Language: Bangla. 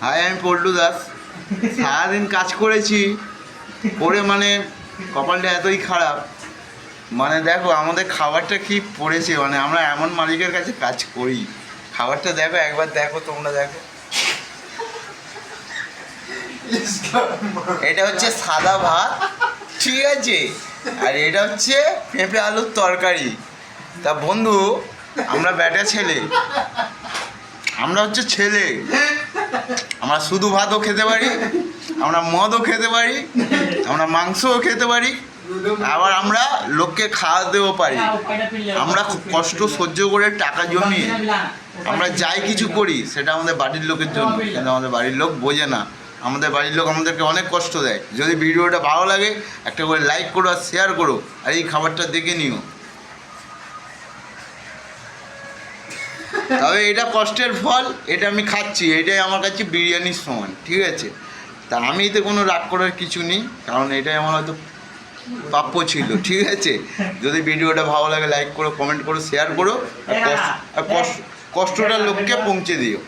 হাই, আমি পল্টু দাস। সারাদিন কাজ করেছি, করে মানে কপালটা এতই খারাপ। মানে দেখো আমাদের খাবারটা কি পড়েছে, মানে আমরা এমন মালিকের কাছে কাজ করি। খাবারটা দেখো, একবার দেখো, তোমরা দেখো। এটা হচ্ছে সাদা ভাত, ঠিক আছে, আর এটা হচ্ছে পেঁপে আলুর তরকারি। তা বন্ধু, আমরা ব্যাটা ছেলে, আমরা হচ্ছে ছেলে, আমরা শুধু ভাতও খেতে পারি, আমরা মদও খেতে পারি, আমরা মাংসও খেতে পারি, আবার আমরা লোককে খাওয়াতেও পারি। আমরা খুব কষ্ট সহ্য করে টাকা জমিয়ে আমরা যাই কিছু করি, সেটা আমাদের বাড়ির লোকের জন্য, কিন্তু আমাদের বাড়ির লোক বোঝে না। আমাদের বাড়ির লোক আমাদেরকে অনেক কষ্ট দেয়। যদি ভিডিওটা ভালো লাগে একটা করে লাইক করো আর শেয়ার করো, আর এই খাবারটা দেখে নিও। তবে এটা কষ্টের ফল, এটা আমি খাচ্ছি, এটাই আমার কাছে বিরিয়ানির সমান, ঠিক আছে। তা আমি এতে কোনো রাগ করার কিছু নেই, কারণ এটাই আমার হয়তো প্রাপ্য ছিল, ঠিক আছে। যদি ভিডিওটা ভালো লাগে লাইক করো, কমেন্ট করো, শেয়ার করো, আর কষ্টটা লোককে পৌঁছে দিও।